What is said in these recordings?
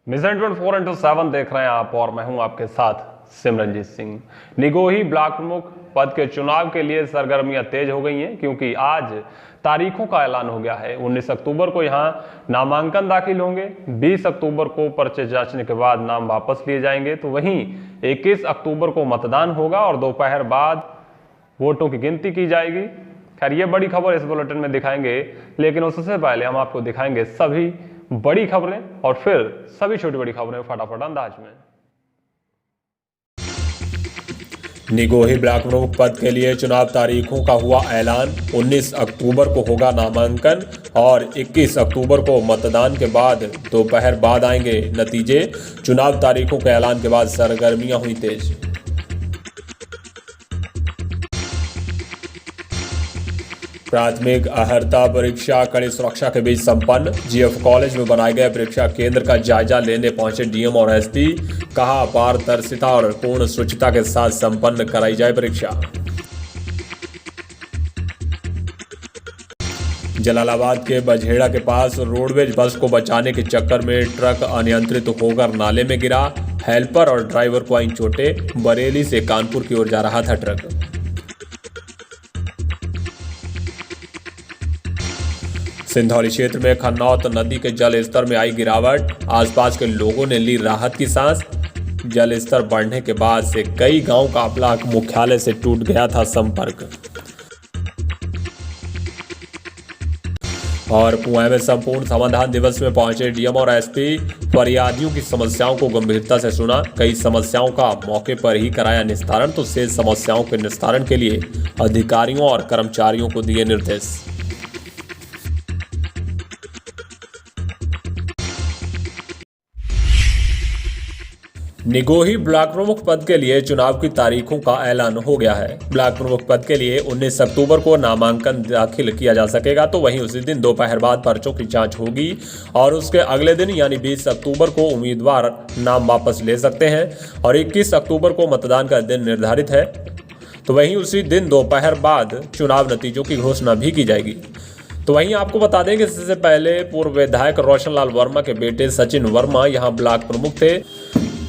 Mission 24/7 देख रहे हैं आप और मैं हूं आपके साथ सिमरनजीत सिंह। निगोही ब्लॉक प्रमुख पद के चुनाव के लिए सरगर्मियां तेज हो गई हैं क्योंकि आज तारीखों का ऐलान हो गया है। 19 अक्टूबर को यहां नामांकन दाखिल होंगे, 20 अक्टूबर को पर्चे जांचने के बाद नाम वापस लिए जाएंगे, तो वहीं 21 अक्टूबर को मतदान होगा और दोपहर बाद वोटों की गिनती की जाएगी। खैर, ये बड़ी खबर इस बुलेटिन में दिखाएंगे, लेकिन उससे पहले हम आपको दिखाएंगे सभी बड़ी खबरें और फिर सभी छोटी बड़ी खबरें फटाफट अंदाज में। निगोही ब्लॉक प्रमुख पद के लिए चुनाव तारीखों का हुआ ऐलान। 19 अक्टूबर को होगा नामांकन और 21 अक्टूबर को मतदान के बाद दोपहर बाद आएंगे नतीजे। चुनाव तारीखों के ऐलान के बाद सरगर्मियां हुई तेज। प्राथमिक अर्हता परीक्षा कड़ी सुरक्षा के बीच संपन्न। जीएफ कॉलेज में बनाए गए परीक्षा केंद्र का जायजा लेने पहुंचे डीएम और एसपी। कहा, पारदर्शिता और पूर्ण शुचिता के साथ संपन्न कराई जाए परीक्षा। जलालाबाद के बझेड़ा के पास रोडवेज बस को बचाने के चक्कर में ट्रक अनियंत्रित होकर नाले में गिरा। हेल्पर और ड्राइवर को आई चोटें। बरेली से कानपुर की ओर जा रहा था ट्रक। सिंधौली क्षेत्र में खन्नौत नदी के जल स्तर में आई गिरावट। आसपास के लोगों ने ली राहत की सांस। जल स्तर बढ़ने के बाद से कई गांव का ब्लॉक मुख्यालय से टूट गया था संपर्क। और पुणे में संपूर्ण समाधान दिवस में पहुंचे डीएम और एसपी। फरियादियों की समस्याओं को गंभीरता से सुना। कई समस्याओं का मौके पर ही कराया निस्तारण, तो शेष समस्याओं के निस्तारण के लिए अधिकारियों और कर्मचारियों को दिए निर्देश। निगोही ब्लॉक प्रमुख पद के लिए चुनाव की तारीखों का ऐलान हो गया है। ब्लॉक प्रमुख पद के लिए 19 अक्टूबर को नामांकन दाखिल किया जा सकेगा, तो वहीं उसी दिन दोपहर बाद पर्चों की जांच होगी और उसके अगले दिन यानी 20 अक्टूबर को उम्मीदवार नाम वापस ले सकते हैं और 21 अक्टूबर को मतदान का दिन निर्धारित है। तो वहीं उसी दिन दोपहर बाद चुनाव नतीजों की घोषणा भी की जाएगी। तो वहीं आपको बता दें कि इससे पहले पूर्व विधायक रोशन लाल वर्मा के बेटे सचिन वर्मा यहाँ ब्लॉक प्रमुख थे,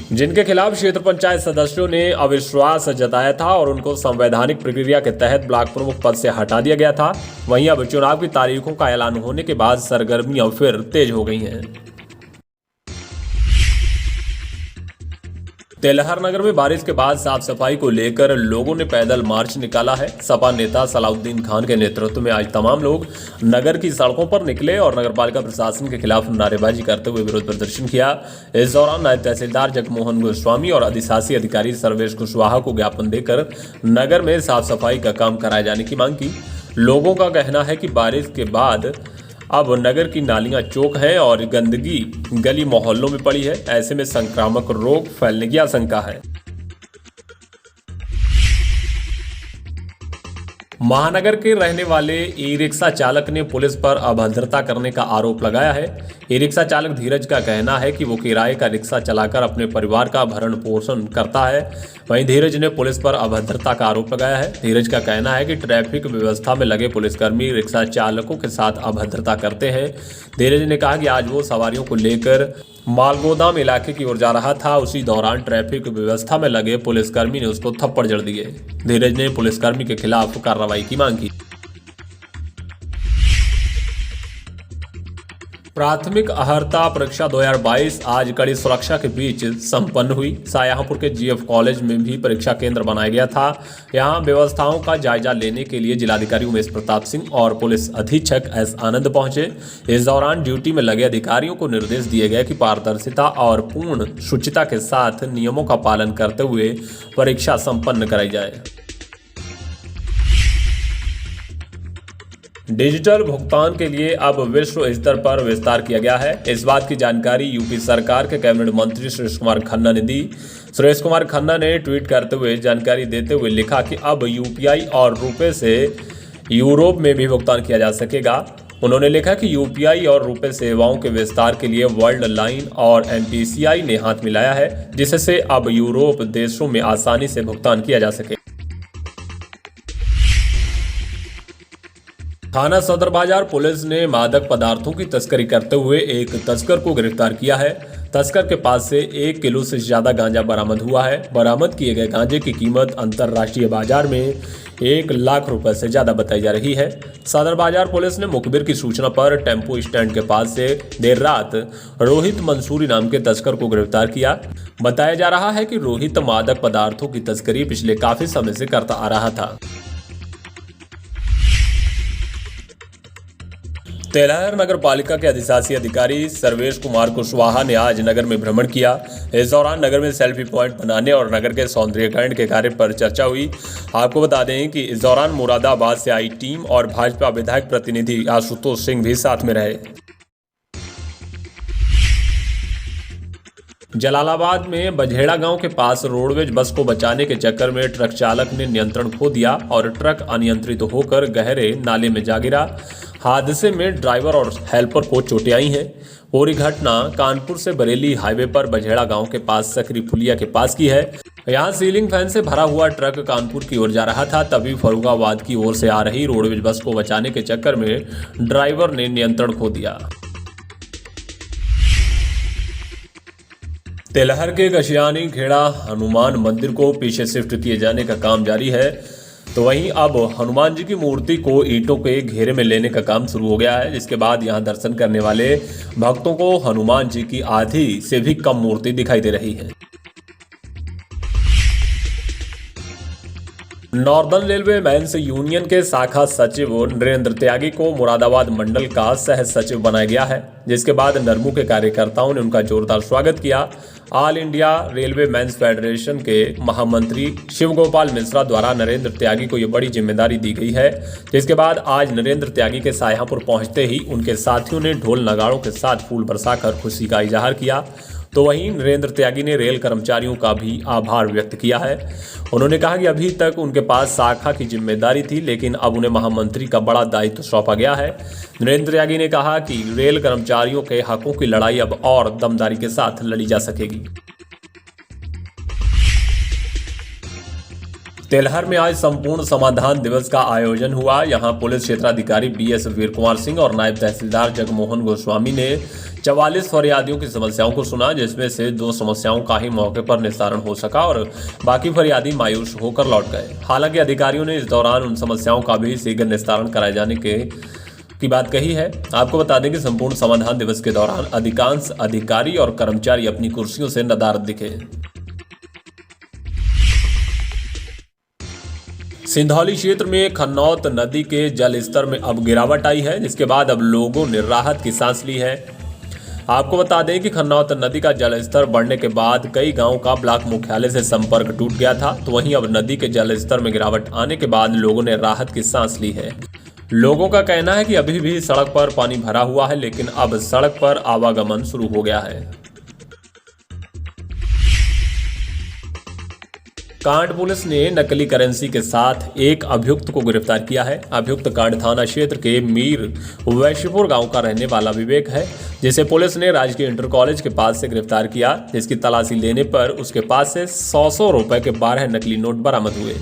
जिनके खिलाफ क्षेत्र पंचायत सदस्यों ने अविश्वास जताया था और उनको संवैधानिक प्रक्रिया के तहत ब्लॉक प्रमुख पद से हटा दिया गया था। वहीं अब चुनाव की तारीखों का ऐलान होने के बाद सरगर्मियां फिर तेज हो गई हैं। तेलहर नगर में बारिश के बाद साफ सफाई को लेकर लोगों ने पैदल मार्च निकाला है। सपा नेता सलाउद्दीन खान के नेतृत्व में आज तमाम लोग नगर की सड़कों पर निकले और नगरपालिका प्रशासन के खिलाफ नारेबाजी करते हुए विरोध प्रदर्शन किया। इस दौरान नायब तहसीलदार जगमोहन गोस्वामी और अधिशासी अधिकारी सर्वेश कुशवाहा को ज्ञापन देकर नगर में साफ सफाई का काम कराए जाने की मांग की। लोगों का कहना है कि बारिश के बाद अब नगर की नालियां चौक हैं और गंदगी गली मोहल्लों में पड़ी है। ऐसे में संक्रामक रोग फैलने की आशंका है। महानगर के रहने वाले ई रिक्शा चालक ने पुलिस पर अभद्रता करने का आरोप लगाया है। ई रिक्शा चालक धीरज का कहना है कि वो किराए का रिक्शा चलाकर अपने परिवार का भरण पोषण करता है। वहीं धीरज ने पुलिस पर अभद्रता का आरोप लगाया है। धीरज का कहना है कि ट्रैफिक व्यवस्था में लगे पुलिसकर्मी रिक्शा चालकों के साथ अभद्रता करते हैं। धीरज ने कहा कि आज वो सवारियों को लेकर मालगोदाम इलाके की ओर जा रहा था। उसी दौरान ट्रैफिक व्यवस्था में लगे पुलिसकर्मी ने उसको थप्पड़ जड़ दिए। धीरज ने पुलिसकर्मी के खिलाफ कार्रवाई की मांग की। प्राथमिक अर्हता परीक्षा 2022 आज कड़ी सुरक्षा के बीच संपन्न हुई। शाहजहांपुर के जीएफ कॉलेज में भी परीक्षा केंद्र बनाया गया था। यहां व्यवस्थाओं का जायजा लेने के लिए जिलाधिकारी उमेश प्रताप सिंह और पुलिस अधीक्षक एस आनंद पहुंचे। इस दौरान ड्यूटी में लगे अधिकारियों को निर्देश दिए गए कि पारदर्शिता और पूर्ण शुचिता के साथ नियमों का पालन करते हुए परीक्षा संपन्न कराई जाए। डिजिटल भुगतान के लिए अब विश्व स्तर पर विस्तार किया गया है। इस बात की जानकारी यूपी सरकार के कैबिनेट मंत्री सुरेश कुमार खन्ना ने दी। सुरेश कुमार खन्ना ने ट्वीट करते हुए जानकारी देते हुए लिखा कि अब यूपीआई और रुपए से यूरोप में भी भुगतान किया जा सकेगा। उन्होंने लिखा कि यूपीआई और रुपए सेवाओं के विस्तार के लिए वर्ल्ड लाइन और एनपीसीआई ने हाथ मिलाया है, जिससे अब यूरोप देशों में आसानी से भुगतान किया जा सके। थाना सदर बाजार पुलिस ने मादक पदार्थों की तस्करी करते हुए एक तस्कर को गिरफ्तार किया है। तस्कर के पास से 1 किलो से ज्यादा गांजा बरामद हुआ है। बरामद किए गए गांजे की कीमत अंतर्राष्ट्रीय बाजार में 1 लाख रुपए से ज्यादा बताई जा रही है। सदर बाजार पुलिस ने मुखबिर की सूचना पर टेम्पो स्टैंड के पास से देर रात रोहित मंसूरी नाम के तस्कर को गिरफ्तार किया। बताया जा रहा है कि रोहित मादक पदार्थों की तस्करी पिछले काफी समय से करता आ रहा था। तेलहर नगर पालिका के अधिशासी अधिकारी सर्वेश कुमार कुशवाहा ने आज नगर में भ्रमण किया। इस दौरान नगर में सेल्फी पॉइंट बनाने और नगर के सौंदर्यीकरण के कार्य पर चर्चा हुई। आपको बता दें कि इस दौरान मुरादाबाद से आई टीम और भाजपा विधायक प्रतिनिधि आशुतोष सिंह भी साथ में रहे। जलालाबाद में बझेड़ा गांव के पास रोडवेज बस को बचाने के चक्कर में ट्रक चालक ने नियंत्रण खो दिया और ट्रक अनियंत्रित होकर गहरे नाले में जा गिरा। हादसे में ड्राइवर और हेल्पर को चोटें आई हैं। पूरी घटना कानपुर से बरेली हाईवे पर बझेड़ा गांव के पास सकरी पुलिया के पास की है। यहां सीलिंग फैन से भरा हुआ ट्रक कानपुर की ओर जा रहा था, तभी फर्रुखाबाद की ओर से आ रही रोडवेज बस को बचाने के चक्कर में ड्राइवर ने नियंत्रण खो दिया। तेलहर के कशियानी खेड़ा हनुमान मंदिर को पीछे शिफ्ट किए जाने का काम जारी है, तो वहीं अब हनुमान जी की मूर्ति को ईंटों के घेरे में लेने का काम शुरू हो गया है, जिसके बाद यहां दर्शन करने वाले भक्तों को हनुमान जी की आधी से भी कम मूर्ति दिखाई दे रही है। नॉर्दर्न रेलवे मेंस यूनियन के शाखा सचिव नरेंद्र त्यागी को मुरादाबाद मंडल का सह सचिव बनाया गया है, जिसके बाद नरमू के कार्यकर्ताओं ने उनका जोरदार स्वागत किया। All India railway men's federation के महामंत्री शिव गोपाल मिश्रा द्वारा नरेंद्र त्यागी को यह बड़ी जिम्मेदारी दी गई है, जिसके बाद आज नरेंद्र त्यागी के सायापुर पहुंचते ही उनके साथियों ने ढोल नगाड़ों के साथ फूल बरसाकर खुशी का इजहार किया। तो वहीं नरेंद्र त्यागी ने रेल कर्मचारियों का भी आभार व्यक्त किया है। उन्होंने कहा कि अभी तक उनके पास शाखा की जिम्मेदारी थी, लेकिन अब उन्हें महामंत्री का बड़ा दायित्व सौंपा गया है। नरेंद्र त्यागी ने कहा कि रेल कर्मचारियों के हकों की लड़ाई अब और दमदारी के साथ लड़ी जा सकेगी। तेलहर में आज संपूर्ण समाधान दिवस का आयोजन हुआ। यहां पुलिस क्षेत्राधिकारी BS वीर कुमार सिंह और नायब तहसीलदार जगमोहन गोस्वामी ने 44 फरियादियों की समस्याओं को सुना, जिसमें से 2 समस्याओं का ही मौके पर निस्तारण हो सका और बाकी फरियादी मायूस होकर लौट गए। हालांकि अधिकारियों ने इस दौरान उन समस्याओं का भी शीघ्र निस्तारण कराए जाने की बात कही है। आपको बता दें कि संपूर्ण समाधान दिवस के दौरान अधिकांश अधिकारी और कर्मचारी अपनी कुर्सियों से नदारद दिखे। सिंधौली क्षेत्र में खन्नौत नदी के जल स्तर में अब गिरावट आई है, जिसके बाद अब लोगों ने राहत की सांस ली है। आपको बता दें कि खन्नौत नदी का जल स्तर बढ़ने के बाद कई गांवों का ब्लॉक मुख्यालय से संपर्क टूट गया था, तो वहीं अब नदी के जल स्तर में गिरावट आने के बाद लोगों ने राहत की सांस ली है। लोगों का कहना है कि अभी भी सड़क पर पानी भरा हुआ है, लेकिन अब सड़क पर आवागमन शुरू हो गया है। कांड पुलिस ने नकली करेंसी के साथ एक अभियुक्त को गिरफ्तार किया है। अभियुक्त कांड थाना क्षेत्र के मीर वैश्यपुर गांव का रहने वाला विवेक है, जिसे पुलिस ने राजकीय इंटर कॉलेज के पास से गिरफ्तार किया। जिसकी तलाशी लेने पर उसके पास से 100 रुपए के 12 नकली नोट बरामद हुए।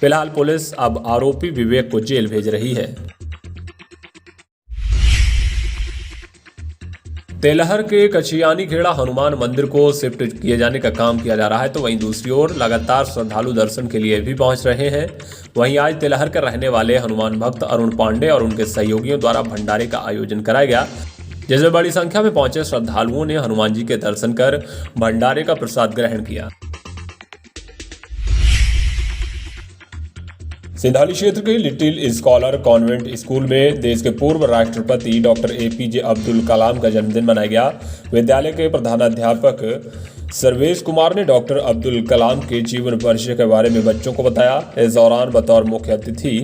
फिलहाल पुलिस अब आरोपी विवेक को जेल भेज रही है। तेलहर के कचियानी खेड़ा हनुमान मंदिर को शिफ्ट किए जाने का काम किया जा रहा है, तो वहीं दूसरी ओर लगातार श्रद्धालु दर्शन के लिए भी पहुंच रहे हैं। वहीं आज तेलहर के रहने वाले हनुमान भक्त अरुण पांडे और उनके सहयोगियों द्वारा भंडारे का आयोजन कराया गया, जिसमें बड़ी संख्या में पहुंचे श्रद्धालुओं ने हनुमान जी के दर्शन कर भंडारे का प्रसाद ग्रहण किया। सिंधौली क्षेत्र के लिटिल स्कॉलर कॉन्वेंट स्कूल में देश के पूर्व राष्ट्रपति डॉक्टर APJ अब्दुल कलाम का जन्मदिन मनाया गया। विद्यालय के प्रधानाध्यापक सर्वेश कुमार ने डॉक्टर अब्दुल कलाम के जीवन परिचय के बारे में बच्चों को बताया। इस दौरान बतौर मुख्य अतिथि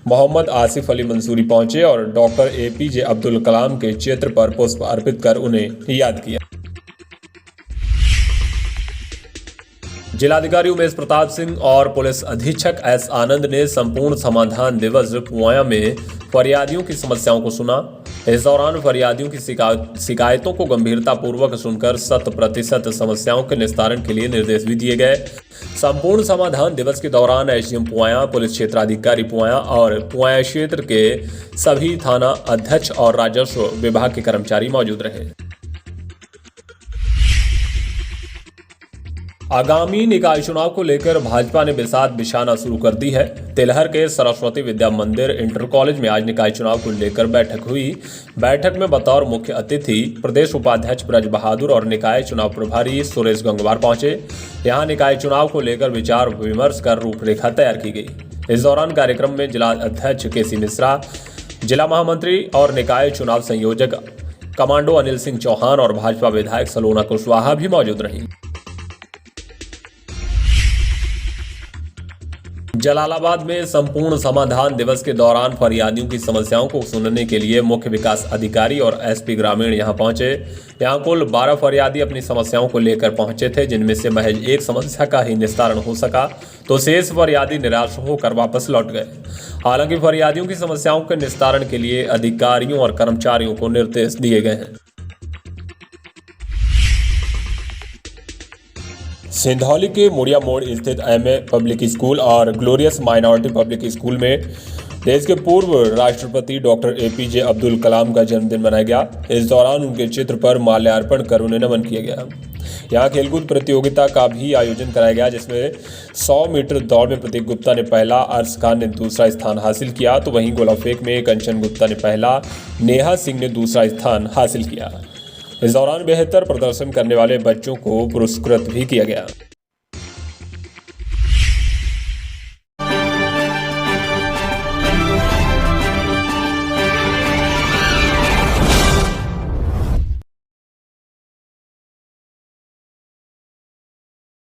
मोहम्मद आसिफ अली मंसूरी पहुंचे और डॉक्टर APJ अब्दुल कलाम के चित्र पर पुष्प अर्पित कर उन्हें याद किया। जिलाधिकारी उमेश प्रताप सिंह और पुलिस अधीक्षक S आनंद ने संपूर्ण समाधान दिवस पुआया में फरियादियों की समस्याओं को सुना। इस दौरान फरियादियों की शिकायतों को गंभीरतापूर्वक सुनकर 100% समस्याओं के निस्तारण के लिए निर्देश भी दिए गए। संपूर्ण समाधान दिवस के दौरान SDM पुआया, पुलिस क्षेत्राधिकारी पुआया और पुआया क्षेत्र के सभी थाना अध्यक्ष और राजस्व विभाग के कर्मचारी मौजूद रहे। आगामी निकाय चुनाव को लेकर भाजपा ने बिसात बिछाना शुरू कर दी है। तेलहर के सरस्वती विद्या मंदिर इंटर कॉलेज में आज निकाय चुनाव को लेकर बैठक हुई। बैठक में बतौर मुख्य अतिथि प्रदेश उपाध्यक्ष ब्रज बहादुर और निकाय चुनाव प्रभारी सुरेश गंगवार पहुंचे। यहां निकाय चुनाव को लेकर विचार विमर्श कर रूपरेखा तैयार की गई। इस दौरान कार्यक्रम में जिला अध्यक्ष केसी मिश्रा, जिला महामंत्री और निकाय चुनाव संयोजक कमांडो अनिल सिंह चौहान और भाजपा विधायक सलोना कुशवाहा भी मौजूद रहीं। जलालाबाद में संपूर्ण समाधान दिवस के दौरान फरियादियों की समस्याओं को सुनने के लिए मुख्य विकास अधिकारी और एसपी ग्रामीण यहां पहुंचे। यहां कुल 12 फरियादी अपनी समस्याओं को लेकर पहुंचे थे, जिनमें से महज एक समस्या का ही निस्तारण हो सका, तो शेष फरियादी निराश होकर वापस लौट गए। हालांकि फरियादियों की समस्याओं के निस्तारण के लिए अधिकारियों और कर्मचारियों को निर्देश दिए गए हैं। सिंधौली के मुड़िया मोड़ स्थित एमए पब्लिक स्कूल और ग्लोरियस माइनॉरिटी पब्लिक स्कूल में देश के पूर्व राष्ट्रपति डॉक्टर एपीजे अब्दुल कलाम का जन्मदिन मनाया गया। इस दौरान उनके चित्र पर माल्यार्पण कर उन्हें नमन किया गया। यहाँ खेलकूद प्रतियोगिता का भी आयोजन कराया गया, जिसमें 100 मीटर दौड़ में प्रतीक गुप्ता ने पहला, अर्श खान ने दूसरा स्थान हासिल किया, तो वहीं गोला फेंक में कंचन गुप्ता ने पहला, नेहा सिंह ने दूसरा स्थान हासिल किया। इस दौरान बेहतर प्रदर्शन करने वाले बच्चों को पुरस्कृत भी किया गया।